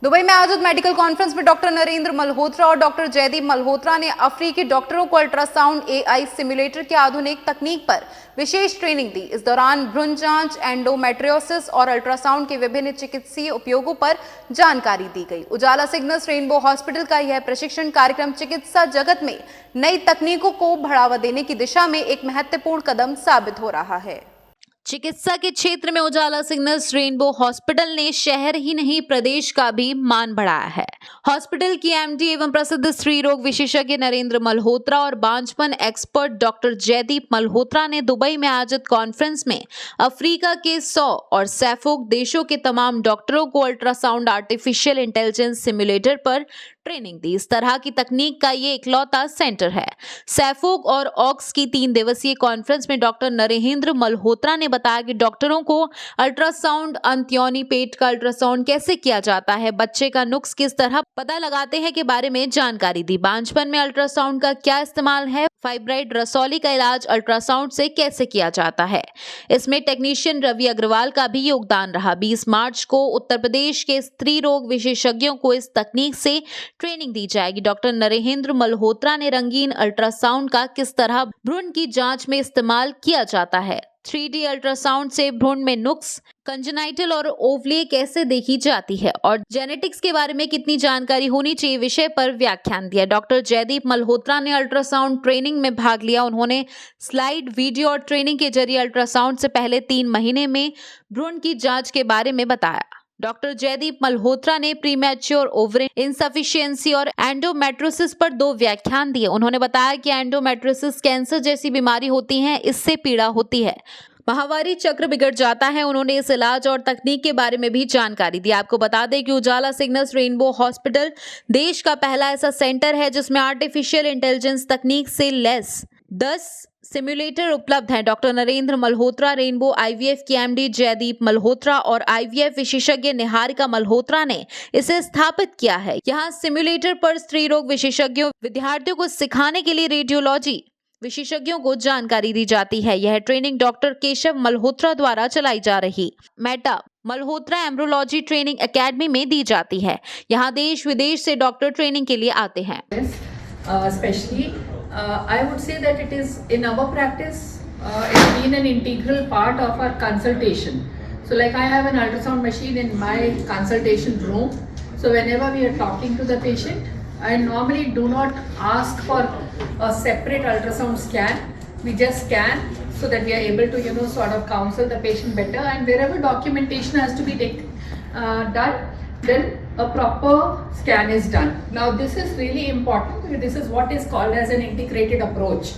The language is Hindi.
दुबई में आयोजित मेडिकल कॉन्फ्रेंस में डॉक्टर नरेंद्र मल्होत्रा और डॉक्टर जयदीप मल्होत्रा ने अफ्रीकी डॉक्टरों को अल्ट्रासाउंड एआई सिम्युलेटर की आधुनिक तकनीक पर विशेष ट्रेनिंग दी। इस दौरान भ्रूण जांच, एंडोमेट्रियोसिस और अल्ट्रासाउंड के विभिन्न चिकित्सीय उपयोगों पर जानकारी दी गई। उजाला सिग्नल्स रेनबो हॉस्पिटल का यह प्रशिक्षण कार्यक्रम चिकित्सा जगत में नई तकनीकों को बढ़ावा देने की दिशा में एक महत्वपूर्ण कदम साबित हो रहा है। चिकित्सा के क्षेत्र में उजाला सिग्नल्स रेनबो हॉस्पिटल ने शहर ही नहीं प्रदेश का भी मान बढ़ाया है। हॉस्पिटल की एमडी एवं प्रसिद्ध स्त्री रोग विशेषज्ञ नरेंद्र मल्होत्रा और बांझपन एक्सपर्ट डॉक्टर जयदीप मल्होत्रा ने दुबई में आयोजित कॉन्फ्रेंस में अफ्रीका के 100 और सैफोक देशों के तमाम डॉक्टरों को अल्ट्रासाउंड आर्टिफिशियल इंटेलिजेंस सिम्युलेटर पर ट्रेनिंग दी। इस तरह की तकनीक का ये इकलौता सेंटर है। सैफोक और ऑक्स की 3 दिवसीय कॉन्फ्रेंस में डॉक्टर नरेंद्र मल्होत्रा ने बताया कि डॉक्टरों को अल्ट्रासाउंड, अंत्योनी पेट का अल्ट्रासाउंड कैसे किया जाता है, बच्चे का नुक्स किस तरह पता लगाते हैं के बारे में जानकारी दी। बांझपन में अल्ट्रासाउंड का क्या इस्तेमाल है, फाइब्राइड रसौली का इलाज अल्ट्रासाउंड से कैसे किया जाता है। इसमें टेक्नीशियन रवि अग्रवाल का भी योगदान रहा। 20 मार्च को उत्तर प्रदेश के स्त्री रोग विशेषज्ञों को इस तकनीक से ट्रेनिंग दी जाएगी। डॉक्टर नरेंद्र मल्होत्रा ने रंगीन अल्ट्रासाउंड का किस तरह भ्रूण की जांच में इस्तेमाल किया जाता है, 3D अल्ट्रासाउंड से भ्रूण में नुक्स, कंजेनाइटल और ओवले कैसे देखी जाती है और जेनेटिक्स के बारे में कितनी जानकारी होनी चाहिए विषय पर व्याख्यान दिया। डॉक्टर जयदीप मल्होत्रा ने अल्ट्रासाउंड ट्रेनिंग में भाग लिया। उन्होंने स्लाइड, वीडियो और ट्रेनिंग के जरिए अल्ट्रासाउंड से पहले 3 महीने में भ्रूण की जांच के बारे में बताया। डॉक्टर जयदीप मल्होत्रा ने प्रीमैच्योर ओवरी इनसफिशिएंसी और एंडोमेट्रियोसिस पर 2 व्याख्यान दिए। उन्होंने बताया कि एंडोमेट्रियोसिस कैंसर जैसी बीमारी होती है, इससे पीड़ा होती है, माहवारी चक्र बिगड़ जाता है। उन्होंने इस इलाज और तकनीक के बारे में भी जानकारी दी। आपको बता दें कि उजाला सिग्नल्स रेनबो हॉस्पिटल देश का पहला ऐसा सेंटर है जिसमें आर्टिफिशियल इंटेलिजेंस तकनीक से लैस 10 सिम्युलेटर उपलब्ध हैं। Doctor Narendra Malhotra, rainbow IVF की एमडी जयदीप मल्होत्रा और आईवीएफ विशेषज्ञ निहारिका मल्होत्रा ने इसे स्थापित किया है। यहाँ सिम्युलेटर पर स्त्री रोग विशेषज्ञों, विद्यार्थियों को सिखाने के लिए रेडियोलॉजी विशेषज्ञों को जानकारी दी जाती है। यह ट्रेनिंग डॉक्टर केशव मल्होत्रा द्वारा चलाई जा रही Meta Malhotra embryology training academy में दी जाती है। यहाँ देश विदेश से डॉक्टर ट्रेनिंग के लिए आते हैं। Especially, I would say that it is in our practice, it's been an integral part of our consultation. So like I have an ultrasound machine in my consultation room. So whenever we are talking to the patient, I normally do not ask for a separate ultrasound scan. We just scan so that we are able to, sort of counsel the patient better. And wherever documentation has to be done, then a proper scan is done. Now this is really important because this is what is called as an integrated approach.